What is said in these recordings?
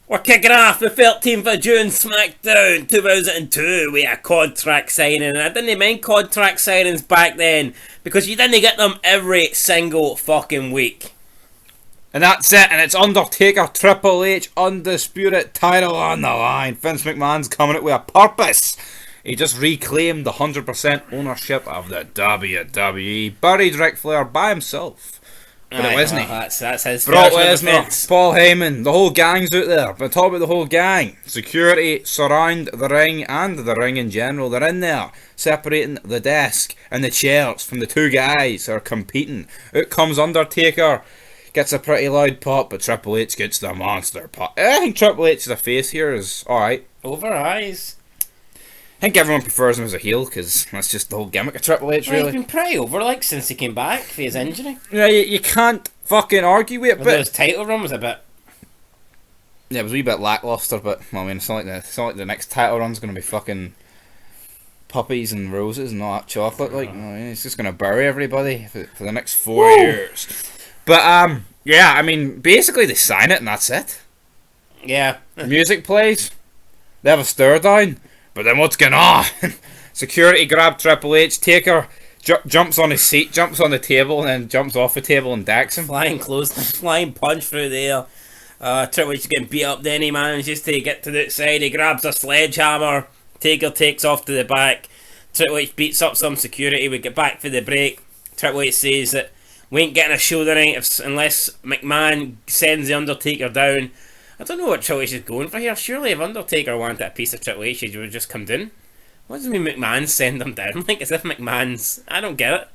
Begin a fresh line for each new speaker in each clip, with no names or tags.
We're kicking off the 13th of June Smackdown 2002 with a contract signing. And I didn't mind contract signings back then because you didn't get them every single fucking week.
And that's it, and it's Undertaker, Triple H, undisputed title on the line. Vince McMahon's coming out with a purpose. He just reclaimed the 100% ownership of the WWE. Buried Ric Flair by himself. But it wasn't he?
That's his
Brock Lesnar, Paul Heyman, the whole gang's out there. But talk about the whole gang. Security surround the ring and the ring in general. They're in there, separating the desk and the chairs from the two guys who are competing. Out comes Undertaker, gets a pretty loud pop, but Triple H gets the monster pop. I think Triple H, the face here, is alright.
Over eyes.
I think everyone prefers him as a heel because that's just the whole gimmick of Triple H, really.
He's been pretty over, like, since he came back for his injury.
Yeah, you can't fucking argue with it,
But
but
his title run was a bit...
yeah, it was a wee bit lackluster, but well, I mean, it's not like the next title run's going to be fucking puppies and roses and all that chocolate. Like, I mean, it's just going to bury everybody for the next 4 years. But yeah, I mean, basically they sign it and that's it.
Yeah.
Music plays, they have a stare down, but then what's going on? Security grab Triple H, Taker jumps on his seat, jumps on the table, and then jumps off the table and decks him.
Flying flying punch through there. Triple H is getting beat up, then he manages to get to the outside, he grabs a sledgehammer, Taker takes off to the back, Triple H beats up some security, we get back for the break. Triple H says that we ain't getting a show tonight unless McMahon sends the Undertaker down. I don't know what Triple H is going for here. Surely if Undertaker wanted a piece of Triple H, he would have just come down. What does it mean McMahon send him down? Like, as if McMahon's... I don't get it.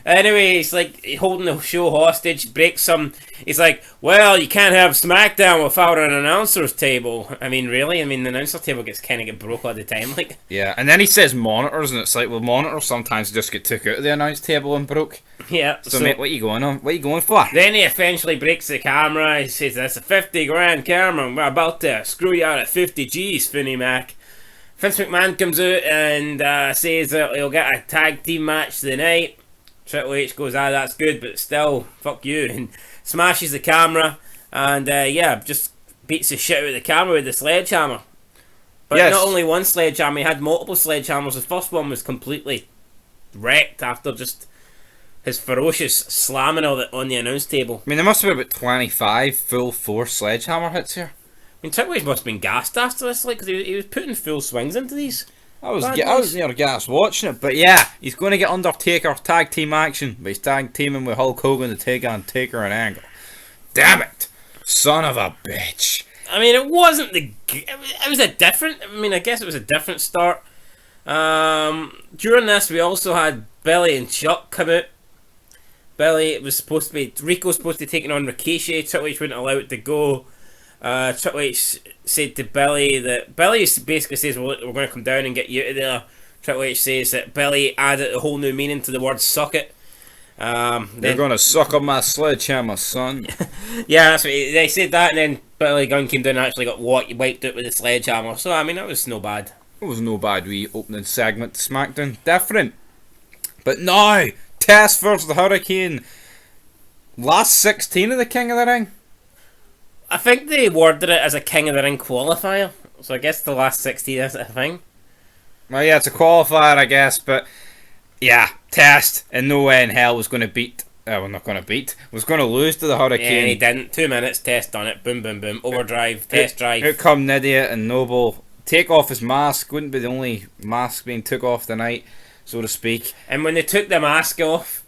Anyway, he's like holding the show hostage, breaks some... He's like, well, you can't have SmackDown without an announcer's table. I mean, really? I mean, the announcer table kind of get broke all the time. Like,
yeah, and then he says monitors, and it's like, well, monitors sometimes just get took out of the announce table and broke.
yeah.
So mate, what are you going on? What are you going for?
Then he eventually breaks the camera. He says, that's a 50 grand camera. We're about to screw you out at 50 G's, Finny Mac. Vince McMahon comes out and says that he'll get a tag team match tonight. Triple H goes, that's good, but still, fuck you, and smashes the camera, and yeah, just beats the shit out of the camera with the sledgehammer. But
yes.
Not only one sledgehammer, he had multiple sledgehammers. The first one was completely wrecked after just his ferocious slamming of it on the announce table.
I mean, there must have been about 25 full force sledgehammer hits here.
I mean, Triple H must have been gassed after this, like, because he was putting full swings into these.
I was near gas watching it, but yeah, he's going to get Undertaker tag team action, but he's tag teaming with Hulk Hogan to take on Taker and Angle. Damn it, son of a bitch!
I mean, it wasn't the. It was a different. I mean, I guess it was a different start. During this, we also had Billy and Chuck come out. Billy was supposed to be Rico was supposed to be taking on Rikishi. Triple H wouldn't allow it to go. Triple H said to Billy that Billy basically says, well, we're going to come down and get you out of there. Triple H says that Billy added a whole new meaning to the word suck it.
They're going to suck on my sledgehammer, son.
Yeah, that's what they said that, and then Billy Gunn came down and actually got wiped out with the sledgehammer. So, I mean, that was no bad.
It was no bad wee opening segment to SmackDown. Different. But now, Test versus the Hurricane. Last 16 of the King of the Ring.
I think they worded it as a King of the Ring qualifier, so I guess the last 16 is a thing.
Well, yeah, it's a qualifier, I guess, but yeah, Test in no way in hell was going to beat. Well, not going to beat. Was going to lose to the Hurricane.
Yeah, and he didn't. 2 minutes, Test done it. Boom, boom, boom. Overdrive, Test drive.
Out come Nidia and Noble. Take off his mask. Wouldn't be the only mask being took off tonight, so to speak.
And when they took the mask off,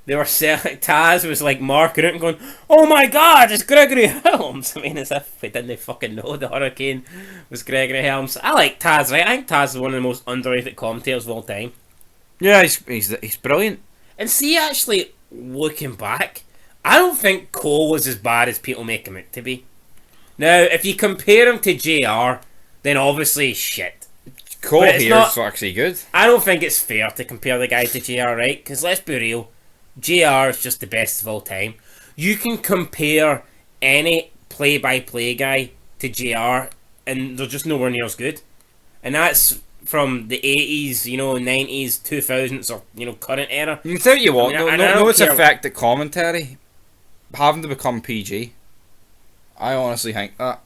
they were selling. Taz was like marking it and going, "Oh my God, it's Gregory Helms!" I mean, as if they didn't fucking know the Hurricane was Gregory Helms. I like Taz, right? I think Taz is one of the most underrated commentators of all time.
Yeah, he's brilliant.
And see, actually, looking back, I don't think Cole was as bad as people make him out to be. Now, if you compare him to JR, then obviously he's shit.
Cole here is actually good.
I don't think it's fair to compare the guy to JR, right? Because let's be real. JR is just the best of all time. You can compare any play-by-play guy to JR and they're just nowhere near as good. And that's from the 80s, 90s, 2000s, or, current era.
You can tell you what, it's
care.
affected commentary having to become PG. I honestly think that.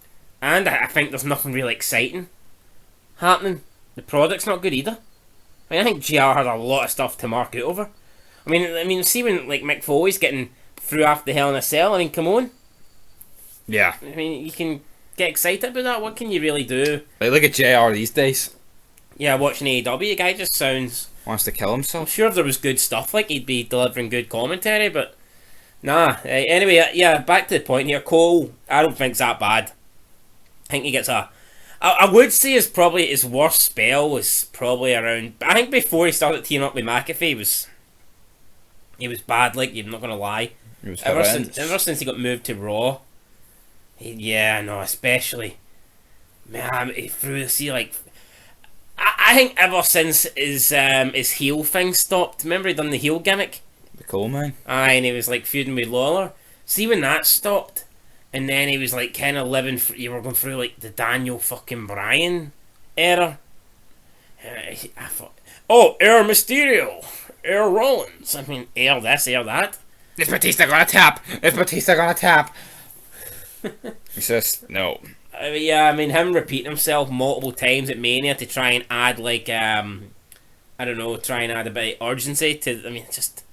And I think there's nothing really exciting happening. The product's not good either. I mean, I think GR had a lot of stuff to market over. I mean, see when like Mick Foley's getting through after the Hell in a Cell. I mean, come on.
Yeah.
I mean, you can get excited about that. What can you really do?
Like, look at JR these days.
Yeah, watching AEW, the guy just sounds...
Wants to kill
I'm
himself.
sure if there was good stuff, like, he'd be delivering good commentary, but... Nah. Anyway, yeah, back to the point here. Cole, I don't think's that bad. I think he gets a... I would say his worst spell was probably around... I think before he started teaming up with McAfee, he was bad, like, I'm not going to lie.
He was
Ever
horrendous.
since he got moved to Raw, especially, man, he threw, see, like, I think ever since his heel thing stopped, remember he done the heel gimmick?
The Cole man.
Aye, and he was, like, feuding with Lawler. See when that stopped, and then he was, like, kind of living, you were going through, like, the Daniel fucking Bryan era. I thought, oh, Air Mysterio, Air Rollins, I mean, Air this, Air that.
Is Batista gonna tap? Is Batista gonna tap? He says no.
I mean, him repeating himself multiple times at Mania to try and add, like, I don't know, try and add a bit of urgency to, I mean, just,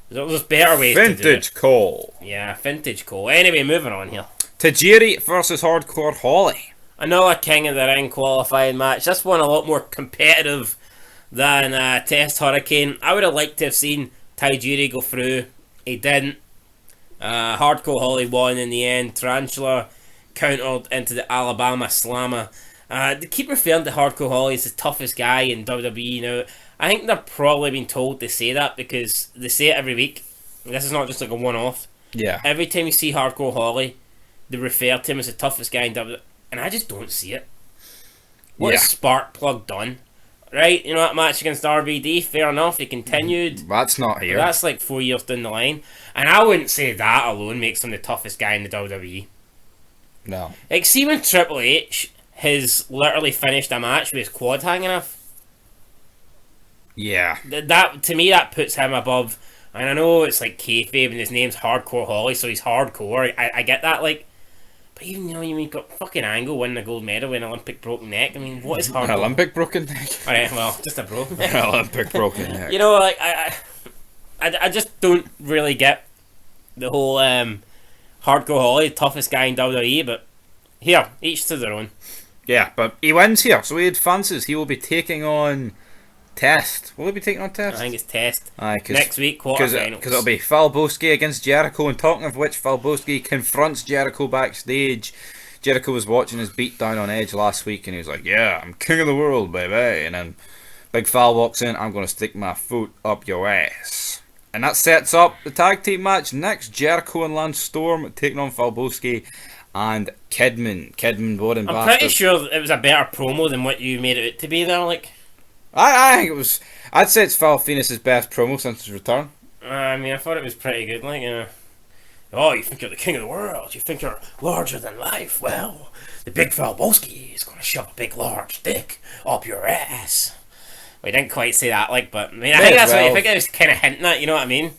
there's better ways to do it.
Vintage Cole.
Yeah, vintage Cole. Anyway, moving on here.
Tajiri versus Hardcore Holly.
Another King of the Ring qualifying match. This one a lot more competitive than Test Hurricane. I would have liked to have seen Tajiri go through. He didn't. Hardcore Holly won in the end. Tarantula countered into the Alabama Slammer. They keep referring to Hardcore Holly as the toughest guy in WWE now. I think they're probably being told to say that because they say it every week. This is not just like a one-off.
Yeah.
Every time you see Hardcore Holly, they refer to him as the toughest guy in WWE. And I just don't see it. What has Sparkplug done? Right, you know that match against RVD, fair enough, he continued.
That's not here.
That's like 4 years down the line. And I wouldn't say that alone makes him the toughest guy in the WWE.
No.
Like, see when Triple H has literally finished a match with his quad hanging off?
Yeah.
That to me, that puts him above. And I know it's like kayfabe and his name's Hardcore Holly, so he's hardcore. I get that, like. But even, you've got fucking Angle winning a gold medal with an Olympic broken neck. I mean, what is hardcore?
An Olympic broken neck?
Alright, well, just a broken neck.
An Olympic broken neck.
Like, I just don't really get the whole Hardcore Holly, toughest guy in WWE, but here, each to their own.
Yeah, but he wins here, so he advances. He will be taking on Test. Will he be taking on Test?
I think it's Test.
Aye,
Next week, quarterfinals.
Because it'll be Falboski against Jericho, and talking of which, Falboski confronts Jericho backstage. Jericho was watching his beatdown on Edge last week, and he was like, yeah, I'm king of the world, baby. And then Big Fal walks in, I'm going to stick my foot up your ass. And that sets up the tag team match next. Jericho and Lance Storm taking on Falboski and Kidman. Kidman, boring bastard.
I'm pretty sure it was a better promo than what you made it out to be there, like.
I think it was. I'd say it's Val Phoenix's best promo since his return.
I mean, I thought it was pretty good, like, oh, you think you're the king of the world? You think you're larger than life? Well, the big Falboski is going to shove a big, large dick up your ass. We didn't quite say that, like, but I mean, I think that's what I think it was kind of hinting at. You know what I mean?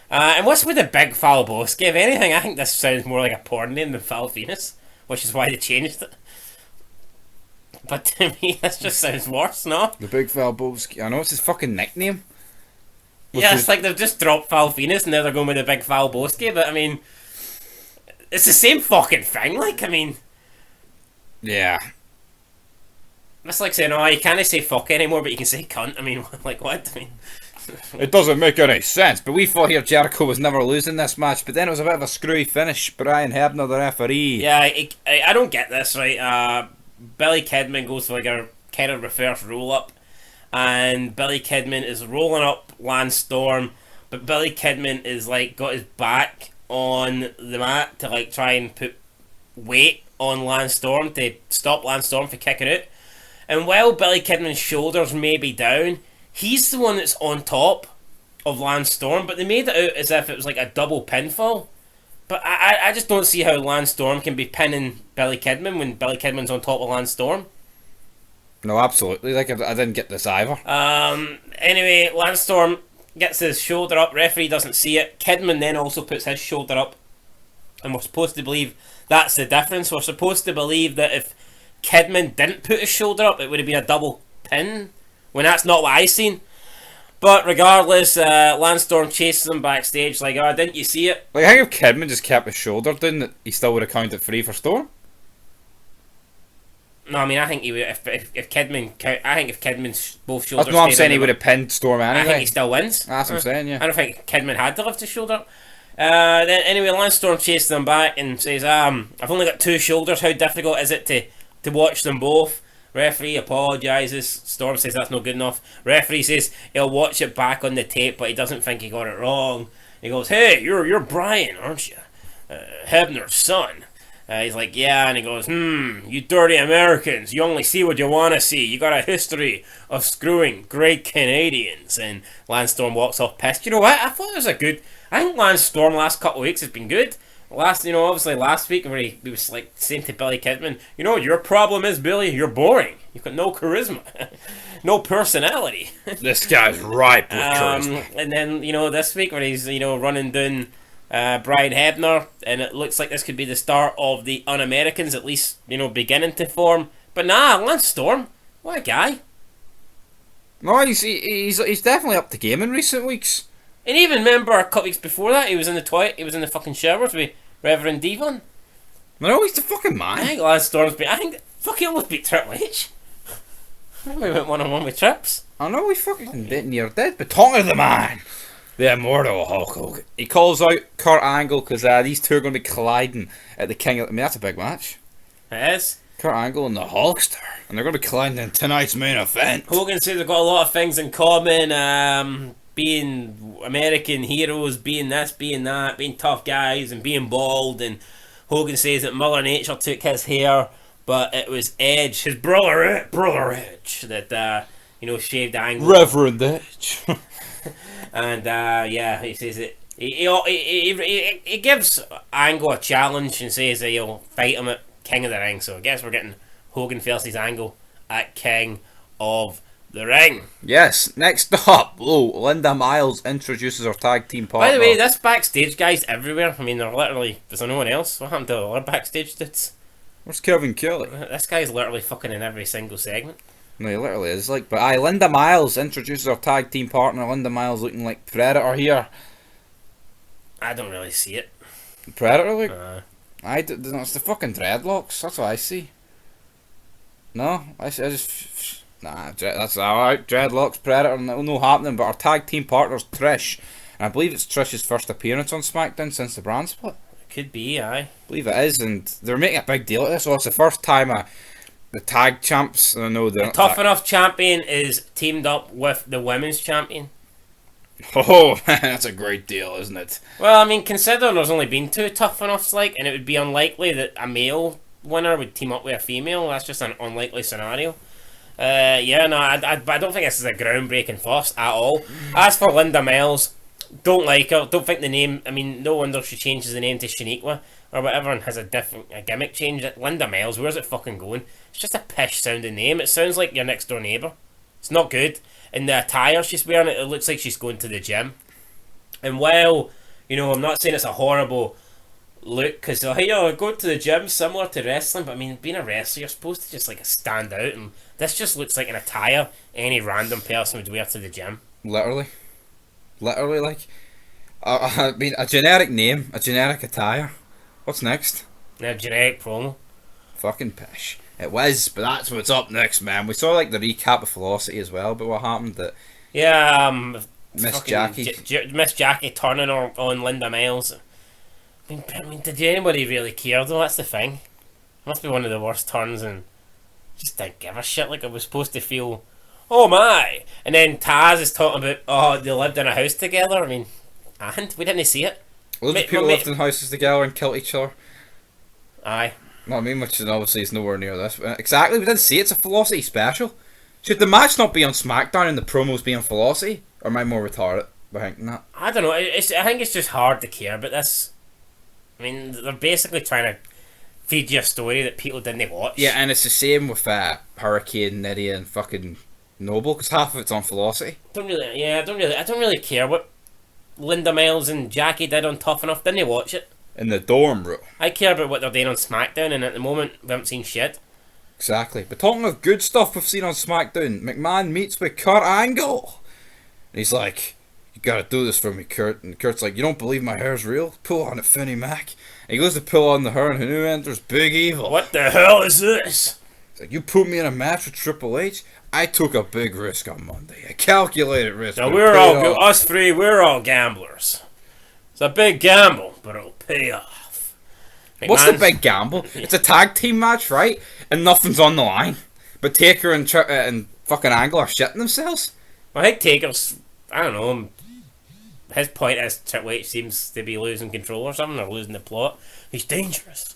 And what's with the big Falboski? If anything, I think this sounds more like a porn name than Val Phoenix, which is why they changed it. But to me, this just sounds worse, no?
The big Falboski. I know it's his fucking nickname.
Yeah, it's like they've just dropped Val Phoenix and now they're going with the big Falboski, but I mean, it's the same fucking thing, like, I mean.
Yeah.
It's like saying, oh, you can't say fuck anymore, but you can say cunt. I mean, like, what? I mean.
It doesn't make any sense, but we thought here Jericho was never losing this match, but then it was a bit of a screwy finish. Brian Hebner, the referee.
Yeah, I don't get this, right? Billy Kidman goes for like a kind of reverse roll up, and Billy Kidman is rolling up Lance Storm, but Billy Kidman is like got his back on the mat to like try and put weight on Lance Storm to stop Lance Storm from kicking out. And while Billy Kidman's shoulders may be down, he's the one that's on top of Lance Storm, but they made it out as if it was like a double pinfall. But I just don't see how Lance Storm can be pinning Billy Kidman when Billy Kidman's on top of Lance Storm.
No, absolutely. Like, I didn't get this either.
Anyway, Lance Storm gets his shoulder up. Referee doesn't see it. Kidman then also puts his shoulder up. And we're supposed to believe That's the difference. We're supposed to believe that if Kidman didn't put his shoulder up, it would have been a double pin, when that's not what I seen. But regardless, Lance Storm chases him backstage like, oh, didn't you see it?
Like, I think if Kidman just kept his shoulder down, that he still would have counted 3 for Storm.
No, I mean, I think he would. If Kidman, I think if Kidman's both shoulders.
That's what I'm saying. He
would
would have pinned Storm anyway.
I think he still wins.
That's what I'm saying. Yeah.
I don't think Kidman had to lift his shoulder up. Then anyway, Lance Storm chases them back and says, I've only got 2 shoulders. How difficult is it to watch them both? Referee apologises. Storm says that's not good enough. Referee says he'll watch it back on the tape, but he doesn't think he got it wrong. He goes, "Hey, you're Brian, aren't you? Hebner's son." He's like, "Yeah," and he goes, "You dirty Americans, you only see what you want to see. You got a history of screwing great Canadians." And Lance Storm walks off pissed. You know what? I thought it was I think Lance Storm last couple of weeks has been good. Obviously last week where he was like saying to Billy Kidman, "You know what your problem is, Billy? You're boring. You've got no charisma, no personality."
This guy's ripe with charisma.
And then this week where he's running down Brian Hebner, and it looks like this could be the start of the Un-Americans at least beginning to form. But nah, Lance Storm, what a guy!
No, he's definitely up the game in recent weeks.
And even remember a couple weeks before that, he was in the toilet, he was in the fucking showers with Reverend Devon.
No, he's the fucking man.
I think Lance Storm's he almost beat Triple H. I think we went 1-on-1 with Trips.
I know, we fucking near dead, but talking to the man, the immortal Hulk Hogan. He calls out Kurt Angle because these two are going to be colliding at the King of... I mean, that's a big match.
It is.
Kurt Angle and the Hulkster. And they're going to be colliding in tonight's main event.
Hogan says they've got a lot of things in common. Being American heroes, being this, being that, being tough guys, and being bald. And Hogan says that Mother Nature took his hair, but it was Edge, his brother Edge, that shaved Angle.
Reverend Edge.
And he says that he gives Angle a challenge and says that he'll fight him at King of the Ring. So I guess we're getting Hogan versus Angle at King of the Ring.
Yes, next up, Linda Miles introduces her tag team partner.
By the way, this backstage guy's everywhere. I mean, they're literally... Is there no one else? What happened to all our backstage dudes?
Where's Kevin Kelly?
This guy's literally fucking in every single segment.
No, he literally is. Linda Miles introduces her tag team partner. Linda Miles looking like Predator here.
I don't really see it.
Predator look? It's the fucking dreadlocks. That's what I see. No, I just... Nah, that's alright. Dreadlocks, Predator, no happening. But our tag team partner's Trish. And I believe it's Trish's first appearance on SmackDown since the brand split.
It could be, aye.
I believe it is. And they're making a big deal of this. So it's the first time the tag champs... I know
the Tough Enough champion is teamed up with the women's champion.
Oh, that's a great deal, isn't it?
Well, I mean, considering there's only been 2 Tough Enoughs, and it would be unlikely that a male winner would team up with a female. That's just an unlikely scenario. I don't think this is a groundbreaking first at all. As for Linda Miles, don't like her. Don't think the name... I mean, no wonder she changes the name to Shaniqua or whatever and has a gimmick change. Linda Miles, where's it fucking going? It's just a pish sounding name. It sounds like your next door neighbour. It's not good. And the attire she's wearing, it looks like she's going to the gym. And while, I'm not saying it's a horrible look, because go to the gym similar to wrestling, but I mean, being a wrestler, you're supposed to just stand out, and this just looks like an attire any random person would wear to the gym.
Literally, I mean, a generic name, a generic attire. What's next?
A generic promo.
Fucking pish. It was, but that's what's up next, man. We saw the recap of Velocity as well, but what happened that...
Yeah,
Miss Jackie.
Miss Jackie turning on Linda Miles. I mean, did anybody really care though? That's the thing. It must be one of the worst turns, and just didn't give a shit. It was supposed to feel, oh my! And then Taz is talking about, they lived in a house together. I mean, and we didn't see it.
Loads of people lived in houses together and killed each other.
Aye.
No, I mean, which obviously is nowhere near this. Exactly, we didn't see it. It's a Velocity special. Should the match not be on SmackDown and the promos be on Velocity? Or am I more retarded by thinking that?
I don't know. I think it's just hard to care about this. I mean, they're basically trying to feed you a story that people didn't watch.
Yeah, and it's the same with Hurricane, Nydia, and fucking Noble, because half of it's on Velocity.
I don't really care what Linda Miles and Jackie did on Tough Enough. Didn't watch it.
in the dorm room.
I care about what they're doing on SmackDown, and at the moment, we haven't seen shit.
Exactly. But talking of good stuff we've seen on SmackDown, McMahon meets with Kurt Angle. And he's like, you gotta do this for me, Kurt. And Kurt's like, you don't believe my hair's real? Pull on it, Finny Mac. And he goes to pull on the hair, and who enters? Big Evil.
What the hell is this?
He's like, you put me in a match with Triple H? I took a big risk on Monday. A calculated risk.
Now we're all good. Us three, we're all gamblers. It's a big gamble, but it'll pay off.
What's the big gamble? It's a tag team match, right? And nothing's on the line. But Taker and fucking Angle are shitting themselves.
Well, I think Taker's, I don't know, his point is Triple H seems to be losing control or something, or losing the plot. He's dangerous.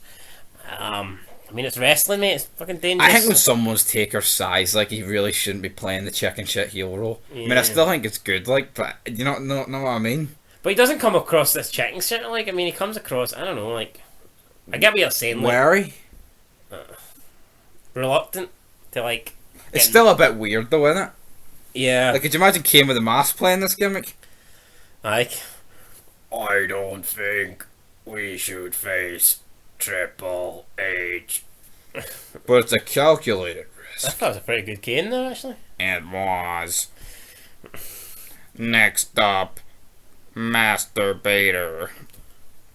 I mean, it's wrestling, mate. It's fucking dangerous.
I think when someone's Taker's size, like, he really shouldn't be playing the chicken shit heel role. Yeah. I mean, I still think it's good, like, but you know what I mean?
But he doesn't come across this chicken shit, like, I mean, he comes across, I don't know, like, I get what you're saying, like,
wary?
Reluctant to, like...
It's still a bit weird, though, isn't it?
Yeah.
Like, could you imagine Kane with a mask playing this gimmick?
Like, I don't think we should face Triple H.
But it's a calculated risk.
I thought it was a pretty good Kane, though, actually.
It was. Next up, Masturbator.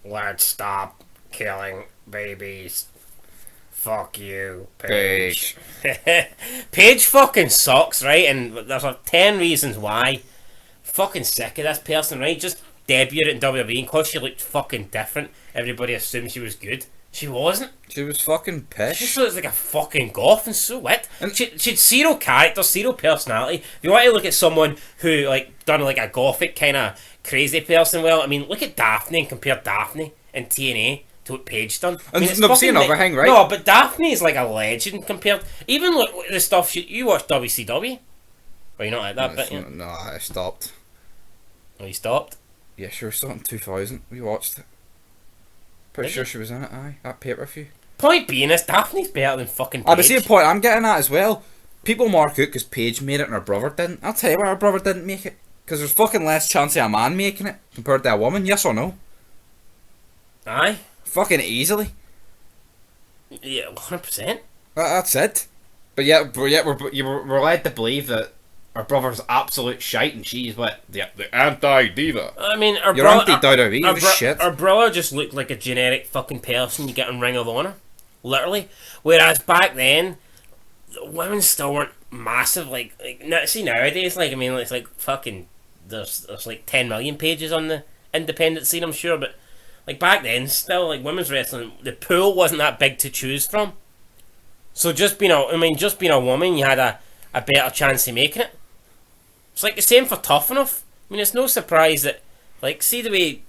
Let's stop killing babies. Fuck you, Paige. Paige fucking sucks, right? And there's like 10 reasons why. Fucking sick of this person, right? Just debuted in WWE, and cause she looked fucking different, everybody assumed she was good. She wasn't.
She was fucking pissed.
She just looks like a fucking goth and so what? And she'd zero character, zero personality. If you want to look at someone who, like, done like a gothic kind of crazy person, well, I mean, look at Daphne and compare Daphne in TNA to what Paige done. I mean,
I've seen everything, right?
No, but Daphne is like a legend compared. Even look the stuff you watch WCW. Well, you're not like that, but yeah.
No, I stopped.
Oh, you stopped?
Yeah, sure, saw it in 2000. We watched it. Pretty sure she was in it, aye. That pay-per-view.
Point being is, Daphne's better than fucking Paige.
But see the point I'm getting at as well. People mark out because Paige made it and her brother didn't. I'll tell you why her brother didn't make it. Because there's fucking less chance of a man making it compared to a woman, yes or no?
Aye.
Fucking easily.
Yeah, 100%.
That's it. But yet we're led to believe that her brother's absolute shite and she's what? The anti-diva.
I mean, her
You're anti-WWE, shit.
Her brother just looked like a generic fucking person you get in Ring of Honor. Literally. Whereas back then, the women still weren't massive. Like see nowadays, like, I mean, it's like fucking, there's like 10 million pages on the independent scene, I'm sure, but like back then, still, like, women's wrestling, the pool wasn't that big to choose from. So just being a woman, you had a better chance of making it. It's like the same for Tough Enough. I mean, it's no surprise that, like, see the way...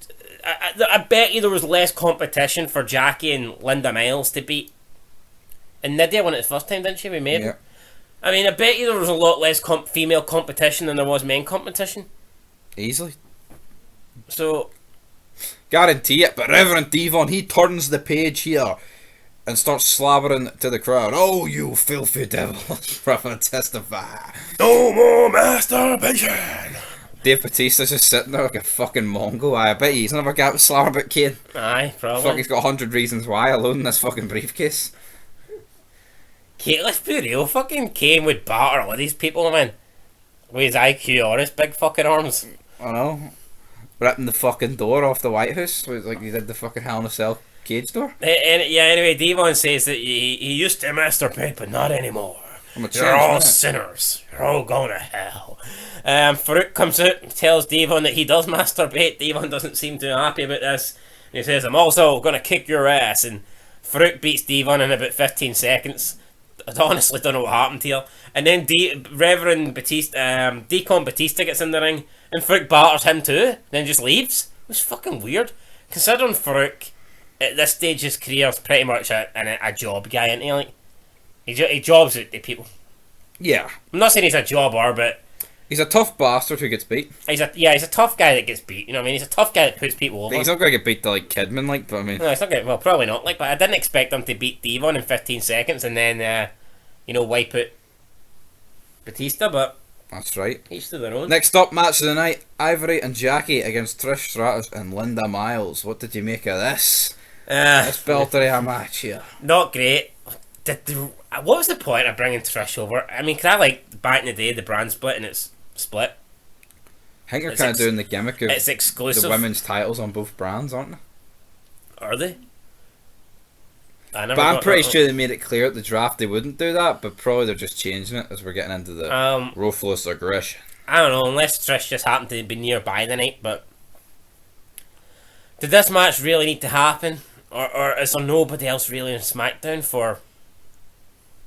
I bet you there was less competition for Jackie and Linda Miles to beat. And Nydia won it the first time, didn't she? We made it. I mean, I bet you there was a lot less female competition than there was men competition.
Easily.
So...
Guarantee it, but Reverend Devon, he turns the page here and starts slobbering to the crowd. Oh, you filthy devils, brother, testify.
No more masturbation.
Dave Bautista's just sitting there like a fucking Mongo. I bet he's never got a slobber about Kane.
Aye, probably.
Fuck, he's got 100 reasons why alone in this fucking briefcase.
Kane, let's be real, fucking Kane would batter all these people, man. With his IQ or his big fucking arms.
I know. Ripping the fucking door off the White House, like he did the fucking Hell in a Cell cage door.
Anyway, Devon says that he used to masturbate, but not anymore. You're all sinners. You're all going to hell. Farouk comes out and tells Devon that he does masturbate. Devon doesn't seem too happy about this. And he says, I'm also going to kick your ass. And Farouk beats Devon in about 15 seconds. I honestly don't know what happened here. And then Reverend Batista, Deacon Batista gets in the ring, and Farouk batters him too, then just leaves. It was fucking weird. Considering Farouk, at this stage of his career, is pretty much a job guy, isn't he? Like, he jobs at the people.
Yeah.
I'm not saying he's a jobber, but...
He's a tough bastard who gets beat.
He's a tough guy that gets beat, you know what I mean? He's a tough guy that puts people over.
He's not going to get beat to, like, Kidman, like, but I mean...
No, he's not going to... Well, probably not, like, but I didn't expect him to beat Devon in 15 seconds and then, wipe out Batista, but...
That's right.
Each to their own.
Next up, match of the night, Ivory and Jackie against Trish Stratus and Linda Miles. What did you make of this? Let's build to a match here.
Not great. What was the point of bringing Trish over? I mean, back in the day, the brand split and it's split.
I think they're kind of doing the gimmick of
it's exclusive.
The women's titles on both brands, aren't they?
Are they?
But I'm pretty sure they made it clear at the draft they wouldn't do that, but probably they're just changing it as we're getting into the ruthless aggression.
I don't know, unless Trish just happened to be nearby the night, but... Did this match really need to happen? Or is there nobody else really on SmackDown for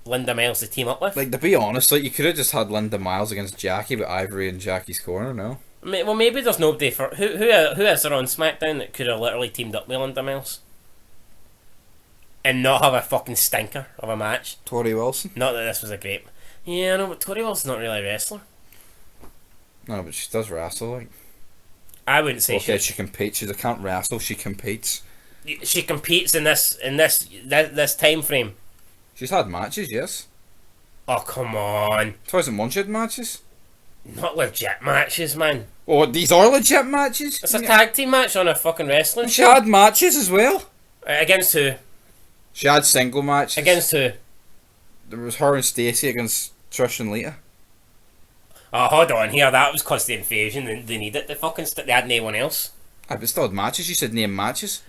Linda Miles to team up with?
Like, to be honest, like, you could have just had Linda Miles against Jackie with Ivory in Jackie's corner, no?
Well, maybe there's nobody for... Who is there on SmackDown that could have literally teamed up with Linda Miles? And not have a fucking stinker of a match.
Tori Wilson?
Not that this was a great... Yeah, no, but Tori Wilson's not really a wrestler.
No, but she does wrestle, like.
I wouldn't say
she competes. She can't wrestle, she competes.
She competes in this time frame.
She's had matches, yes.
Oh, come on.
2001 she had matches?
Not legit matches, man.
Oh, these are legit matches?
It's a tag team match on a fucking wrestling
show. She had matches as well.
Against who?
She had single matches.
Against who?
There was her and Stacy against Trish and Lita.
Oh, hold on here. That was because the invasion. They needed the fucking they had no one else.
But still had matches. You said name matches.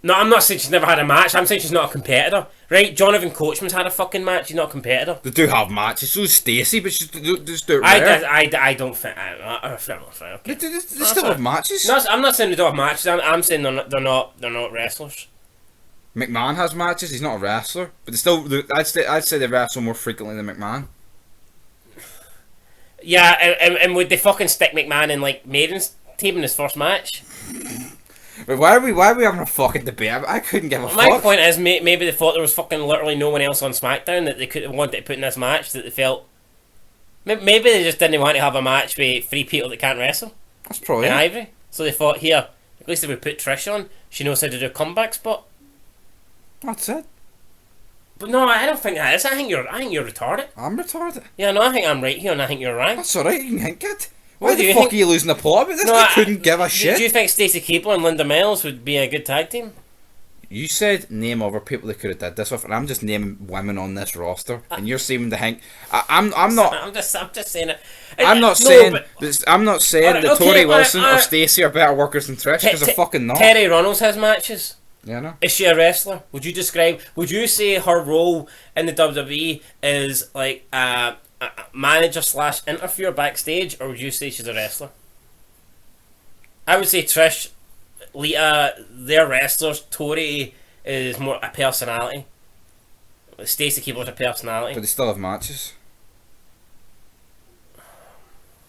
No, I'm not saying she's never had a match. I'm saying she's not a competitor. Right? Jonathan Coachman's had a fucking match. He's not a competitor.
They do have matches. So is Stacy, but she just do it rare.
I don't think... Okay.
They still have matches.
No, I'm not saying they don't have matches. I'm saying they're not wrestlers.
McMahon has matches. He's not a wrestler, but I'd say they wrestle more frequently than McMahon.
Yeah, and would they fucking stick McMahon in like Maiden's team in his first match?
But why are we having a fucking debate? I couldn't give a fuck.
My point is maybe they thought there was fucking literally no one else on SmackDown that they could wanted to put in this match that they felt. Maybe they just didn't want to have a match with 3 people that can't wrestle.
That's probably
and Ivory. So they thought, here, at least if we put Trish on, she knows how to do a comeback spot.
That's it.
But no, I don't think that is. I think you're retarded.
I'm retarded.
Yeah, no, I think I'm right here, and I think you're right.
That's alright. You can think it. Why the fuck are you losing the plot about this? I couldn't give a shit.
Do you think Stacy Keibler and Linda Miles would be a good tag team?
You said name other people that could have did this with, and I'm just naming women on this roster, and you're seeming to think I'm not.
I'm just saying it.
I'm not saying that Tori Wilson or Stacy are better workers than Trish because they're fucking not.
Terry Runnels has matches.
Yeah, no.
Is she a wrestler? Would you say her role in the WWE is like a manager / interviewer backstage, or would you say she's a wrestler? I would say Trish, Lita, they're wrestlers. Tori is more a personality. Stacy Keibler's a personality.
But they still have matches.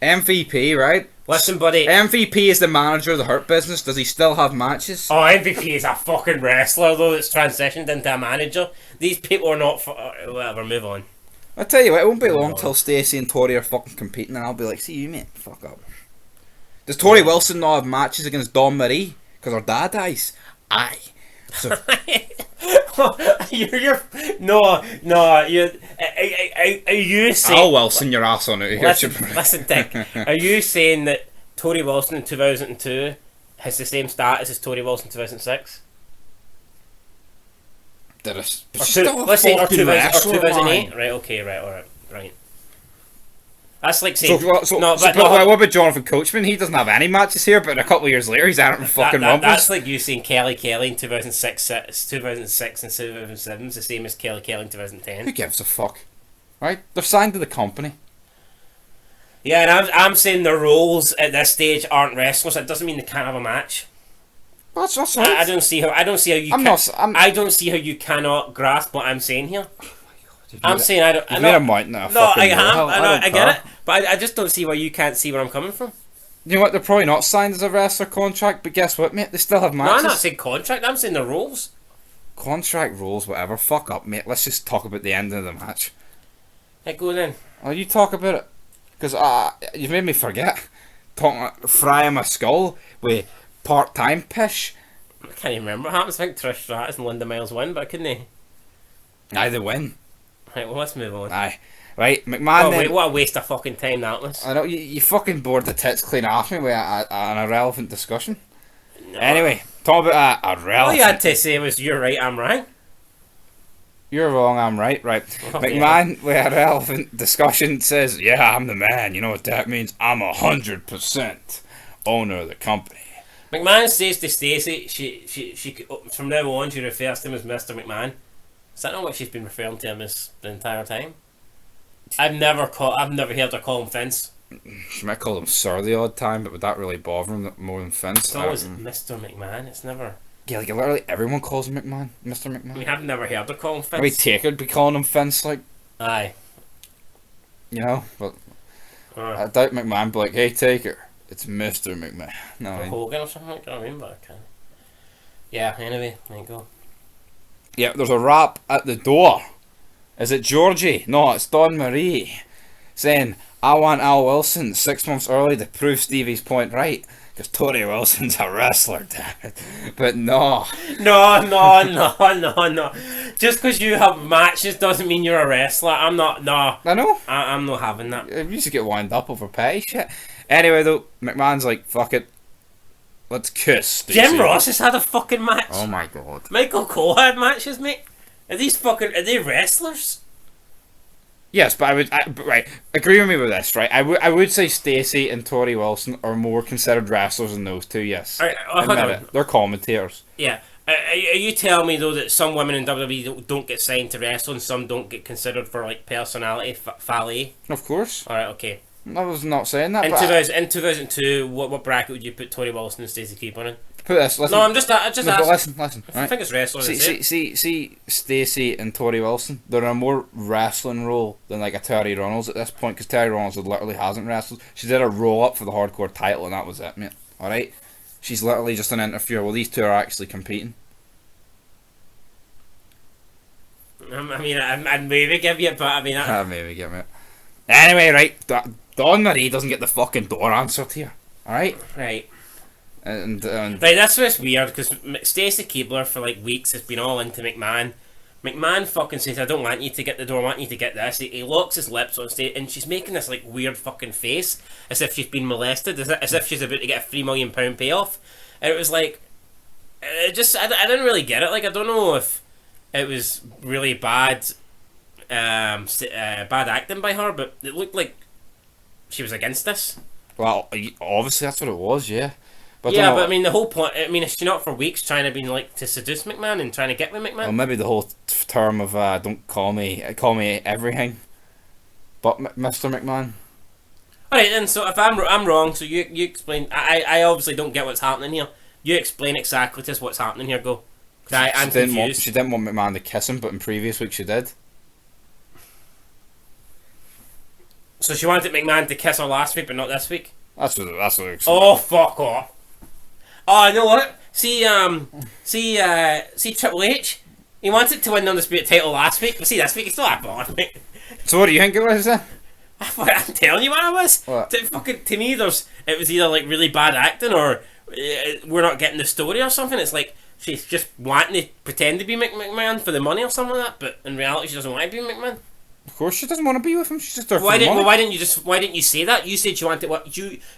MVP, right?
Listen, buddy.
MVP is the manager of the Hurt Business. Does he still have matches?
Oh, MVP is a fucking wrestler, though, that's transitioned into a manager. These people are not... whatever, move on.
I'll tell you what, it won't be long till Stacy and Tori are fucking competing, and I'll be like, see you, mate. Fuck up. Does Tori Wilson not have matches against Dawn Marie? Because her dad dies? Aye. So...
you're are you saying...
I'll Wilson your ass on it.
Listen, Dick. Are you saying that Tori Wilson in 2002 has the same status as Tori Wilson in 2006?
Let's
say or 2008. Right, okay, right, alright, right. That's like saying...
what about Jonathan Coachman? He doesn't have any matches here, but a couple of years later he's out in fucking Rumbles.
That's like you saying Kelly in 2006 and 2007 is the same as Kelly in 2010.
Who gives a fuck? Right? They're signed to the company.
Yeah, and I'm saying the roles at this stage aren't wrestlers. That doesn't mean they can't have a match.
That's right.
I don't see how I don't see how you cannot grasp what I'm saying here. I'm saying I don't.
You've made a mountain out of
no,
fucking
I get it, but I just don't see why you can't see where I'm coming from.
You know what? They're probably not signed as a wrestler contract, but guess what, mate? They still have matches.
No, I'm not saying contract. I'm saying the roles.
Contract rules, whatever. Fuck up, mate. Let's just talk about the end of the match.
Hey, go then.
Oh, you talk about it, because you've made me forget. Frying my skull with part-time pish.
I can't even remember what happens. I think Trish Stratus and Linda Miles win, but couldn't they?
Aye, they win.
Right, well, let's move on.
Aye. Right, McMahon.
Oh, wait, what a waste of fucking time that was.
I know, you fucking bored the tits clean off me with an irrelevant discussion.
No.
Anyway, Talk about a
All
relevant.
you had to say was, "You're right, I'm right."
You're wrong, I'm right. Right.
Oh,
McMahon, with a relevant discussion, says, "Yeah, I'm the man. You know what that means? I'm 100% owner of the company."
McMahon says to Stacy, she from now on she refers to him as Mr. McMahon. Is that not what she's been referring to him as the entire time? I've never heard her call him Vince.
She might call him Sir the odd time, but would that really bother him more than Vince?
It's always Mr. McMahon. It's never.
Yeah, like literally everyone calls him McMahon, Mr.
I
McMahon.
mean, I've never heard her call him Vince.
Maybe Taker'd be calling him Vince, like,
Aye.
you know, but I doubt McMahon be like, "Hey Taker, it's Mr. McMahon." No,
Hogan or something like that. I mean, but I can't. Yeah. Anyway, there you go.
yeah, there's a rap at the door. Is it Georgie? No, it's Dawn Marie saying, "I want Al Wilson 6 months early to prove Stevie's point right. Because Tori Wilson's a wrestler, damn it." But no.
No. Just because you have matches doesn't mean you're a wrestler. I'm not. No.
I know.
I'm not having that.
You used to get wound up over petty shit. Anyway, though, McMahon's like, "Fuck it. Let's kiss, Stacy."
Jim Ross has had a fucking match.
Oh my god.
Michael Cole had matches, mate. Are they wrestlers?
Yes, but right, agree with me with this, right? I would say Stacy and Tori Wilson are more considered wrestlers than those two, yes.
Alright,
Admit it. They're commentators.
Yeah. Are you telling me though that some women in WWE don't get signed to wrestle and some don't get considered for like personality valet?
Of course.
Alright, okay.
I was not saying that.
In
but
2002, what bracket would you put Tori Wilson and Stacey Keebler in?
put this. Listen.
No, I'm just asking.
Listen.
I
Right?
think it's wrestlers.
See, Stacy and Tori Wilson. They're in a more wrestling role than like a Terry Runnels at this point, because Terry Runnels literally hasn't wrestled. She did a roll up for the hardcore title, and that was it, mate. All right. She's literally just an interviewer. Well, these two are actually competing.
I mean, I'd maybe give you, but I mean,
Maybe give me it. Anyway, right. Dawn Marie doesn't get the fucking door answered here. All right.
right.
And
Right, that's what's weird, because Stacy Keebler for like weeks has been all into McMahon. McMahon fucking says, "I don't want you to get the door, I want you to get this." He locks his lips on stage, and she's making this like weird fucking face, as if she's been molested, as if she's about to get a £3 million payoff. And it was like, I didn't really get it. Like, I don't know if it was really bad, bad acting by her, but it looked like she was against this.
well, obviously that's what it was, yeah. But
Yeah, but I mean, the whole point. I mean, is she not for weeks trying to be like to seduce McMahon and trying to get with McMahon?
well, maybe the whole term of "don't call me everything," but Mr. McMahon.
Alright, then. So if I'm wrong, so you explain. I obviously don't get what's happening here. You explain exactly to us what's happening here. Go. 'Cause I'm confused.
She didn't want McMahon to kiss him, but in previous week she did.
So she wanted McMahon to kiss her last week, but not this week.
That's what.
Oh, fuck off! Oh, you know what? See Triple H. He wanted to win the Undisputed title last week, but see this week he's still that on me.
So what do you think it was then?
I'm telling you what it was.
What?
To me, it was either like really bad acting or we're not getting the story or something. It's like she's just wanting to pretend to be McMahon for the money or something like that, but in reality she doesn't want to be McMahon.
Of course she doesn't want to be with him. She's just there for
Why
the money.
didn't you say that? You said you wanted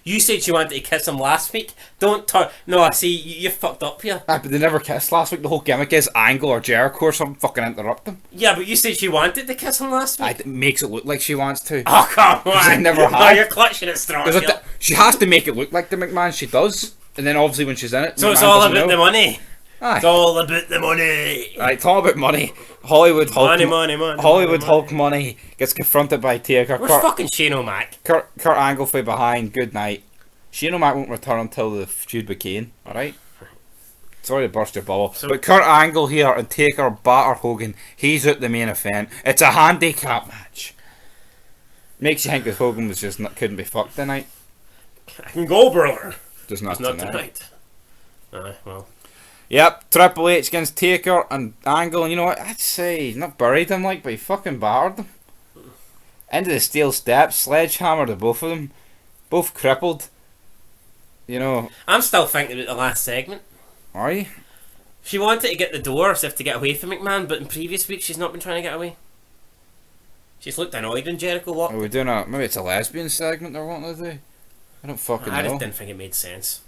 you said she wanted to kiss him last week. Don't turn. No, I see you fucked up here.
But they never kissed last week. The whole gimmick is Angle or Jericho or something fucking interrupt them.
Yeah, but you said she wanted to kiss him last week.
It makes it look like she wants to.
Oh, come on!
They never
Oh,
have.
you're clutching at straws.
She has to make it look like the McMahon. She does, and then obviously when she's in it,
So
McMahon
it's all
doesn't
about
know.
the money.
Aye.
It's all about the money.
Right, talk about money. Hollywood Hulk.
Money.
Hollywood Hulk money gets confronted by Taker.
Where's fucking Shane O'Mac?
Kurt Angle from behind. Good night. Shane O'Mac won't return until the feud with Kane. All right. Sorry to burst your bubble, but Kurt Angle here and Taker batter Hogan. He's at the main event. It's a handicap match. Makes you think that Hogan was just couldn't be fucked tonight.
I can go, brother.
Just not
tonight. Well.
Yep, Triple H against Taker and Angle, and you know what? I'd say not buried him but he fucking battered them. Into the steel steps, sledgehammer to both of them, both crippled. You know.
I'm still thinking about the last segment.
Are you?
She wanted to get the door as if to get away from McMahon, but in previous weeks she's not been trying to get away. She's looked annoyed when Jericho walked.
Are we doing maybe it's a lesbian segment they're wanting to do? I don't fucking know.
I just didn't think it made sense.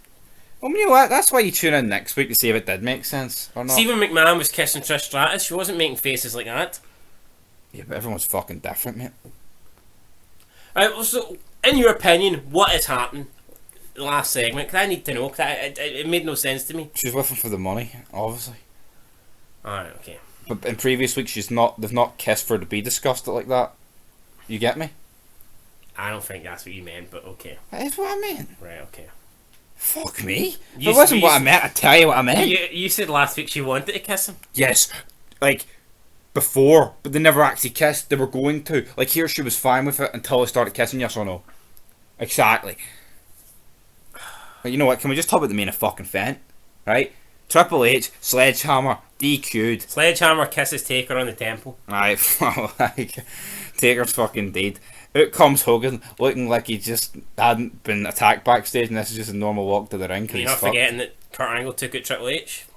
Well, you know what? That's why you tune in next week to see if it did make sense or not.
See, when McMahon was kissing Trish Stratus, she wasn't making faces like that.
Yeah, but everyone's fucking different, mate.
So, in your opinion, what has happened? The last segment, because I need to know. Cause it made no sense to me.
She's with him for the money, obviously.
Alright, okay.
But in previous weeks, they've not kissed for to be discussed it like that. You get me?
I don't think that's what you meant, but okay.
That is what I meant.
Right, okay.
Fuck me. If it wasn't what I meant, I'd tell you what I meant.
You said last week she wanted to kiss him?
Yes. Like, before, but they never actually kissed. They were going to. Like, here she was fine with it until they started kissing, yes or no? Exactly. But you know what, can we just talk about the main fucking event? Right? Triple H, Sledgehammer, DQ'd.
Sledgehammer kisses Taker on the temple.
Right, well, like, Taker's fucking dead. Out comes Hogan, looking like he just hadn't been attacked backstage, and this is just a normal walk to the ring.
You're not forgetting that Kurt Angle took out Triple H?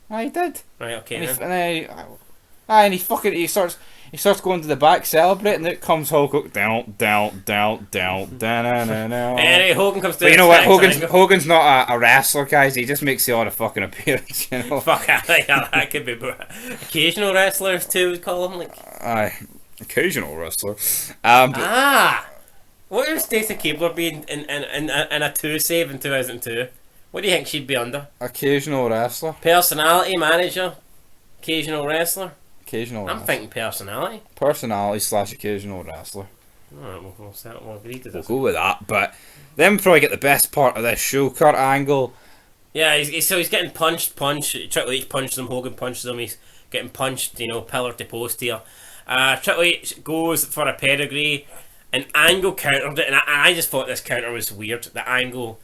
He did.
Right, okay.
And he starts going to the back celebrating. Out comes Hulk. Down.
Anyway, Hogan comes to.
But you know what? Hogan's not a wrestler, guys. He just makes the odd fucking appearance. You know.
Fuck, I think that could be occasional wrestlers too. We call them like.
Aye, occasional wrestler.
What if Stacy Keibler being in a 2 save in 2002? What do you think she'd be under?
Occasional wrestler.
Personality manager. Occasional wrestler.
Occasional.
I'm thinking personality.
Personality / occasional wrestler.
Alright, we'll agree to this.
We'll go with that. But then probably get the best part of this show. Kurt Angle.
Yeah, he's getting punched. Triple H punches him. Hogan punches him. He's getting punched. Pillar to post here. Triple H goes for a pedigree, and Angle countered it, and I just thought this counter was weird. The Angle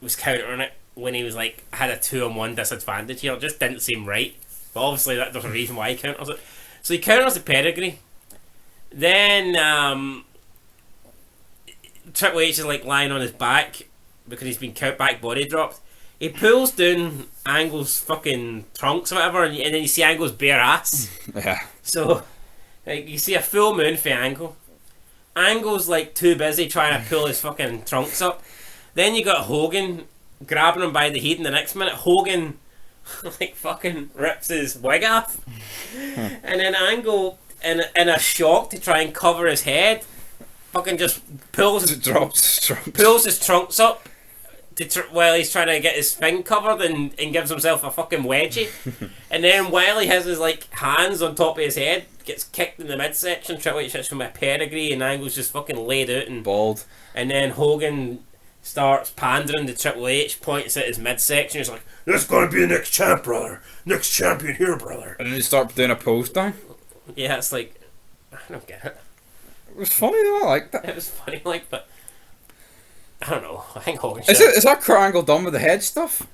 was countering it when he was like had a 2-on-1 disadvantage here. It just didn't seem right. But obviously there's a reason why he counters it. So he counters the pedigree. Then Triple H is like lying on his back because he's been back body dropped. He pulls down Angle's fucking trunks or whatever, and then you see Angle's bare ass.
Yeah.
So like, you see a full moon for Angle. Angle's like too busy trying to pull his fucking trunks up. Then you got Hogan grabbing him by the head, and the next minute Hogan like fucking rips his wig off. And then Angle in a shock to try and cover his head fucking just pulls his trunks up while he's trying to get his thing covered and gives himself a fucking wedgie. And then while he has his like hands on top of his head, gets kicked in the midsection. Triple H hits from a pedigree, and Angle's just fucking laid out and
bald.
And then Hogan starts pandering to Triple H, points at his midsection. He's like, "This is gonna be the next champ, brother. Next champion here, brother."
And then they start doing a pose down.
Yeah, it's like, I don't get it.
It was funny though. I liked it.
It was funny, like, but I don't know. I think Hogan.
Is that Kurt Angle done with the head stuff?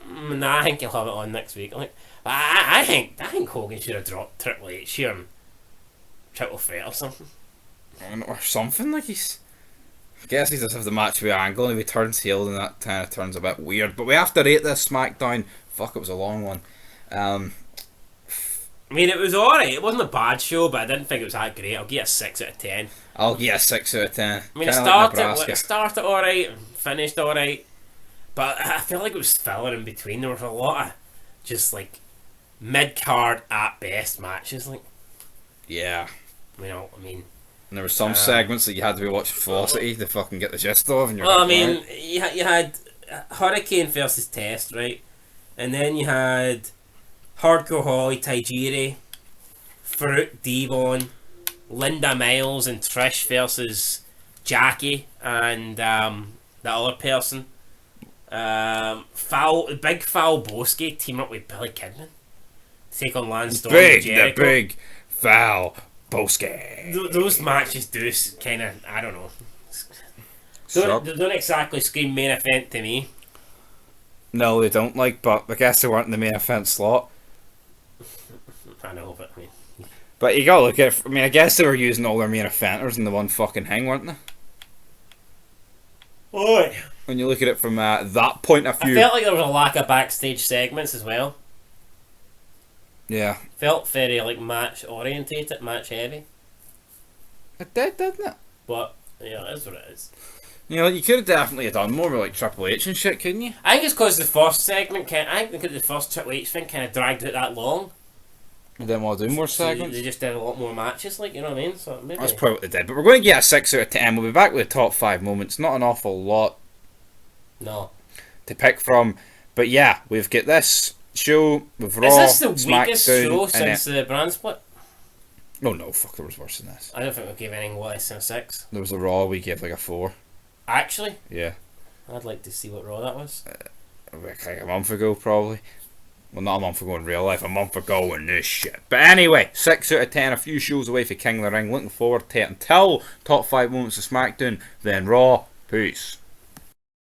Nah, I think he'll have it on next week. Like, I think Hogan should have dropped Triple H here and Triple Threat or something.
Or something like he's. I guess he does have the match with Angle, and if he turns heel, then that kind of turns a bit weird. But we have to rate this SmackDown. Fuck, it was a long one.
I mean, it was alright. It wasn't a bad show, but I didn't think it was that great. I'll give it a 6 out of 10.
I'll give it a 6 out of 10.
I mean, it started alright, finished alright, but I feel like it was filler in between. There was a lot of just like mid-card at best matches. Like,
yeah.
I mean.
And there were some segments that you had to be watching Velocity to fucking get the gist of. And you're
you had Hurricane versus Test, right? And then you had Hardcore Holly, Tajiri, Farouk Devon, Linda Miles and Trish versus Jackie and the other person. Big Foul Boski team up with Billy Kidman to take on Lance Storm and Jericho.
The Big Foul Boski.
Those matches do kind of, I don't know. They don't exactly scream main event to me.
No, they don't, but I guess they weren't in the main event slot.
I know, but I mean.
But you gotta look at it. I mean, I guess they were using all their main eventers in the one fucking thing, weren't they?
Oi.
When you look at it from that point of view.
I felt like there was a lack of backstage segments as well.
Yeah.
Felt very like match orientated, match heavy.
It did, didn't it?
But yeah, it is what it is.
You know, you could have definitely done more with like Triple H and shit, couldn't you?
I think it's because the first segment, I think the first Triple H thing kind of dragged out that long.
They didn't want to do more
So
segments.
they just did a lot more matches, like, you know what I mean? So maybe.
That's probably what they did. But we're going to get a 6 out of 10. We'll be back with the top 5 moments. Not an awful lot
No.
to pick from. But yeah, we've got this show with Raw,
Is this the
SmackDown,
weakest show
and
since the brand split?
No, fuck, there was worse than this.
I don't think we gave anything less than a 6.
There was a Raw, we gave like a 4.
Actually?
Yeah.
I'd like to see what Raw that was.
Like a month ago, probably. Well, not a month ago in real life, a month ago in this shit. But anyway, 6 out of 10, a few shows away for King of the Ring. Looking forward to it. Until top 5 moments of SmackDown, then Raw. Peace.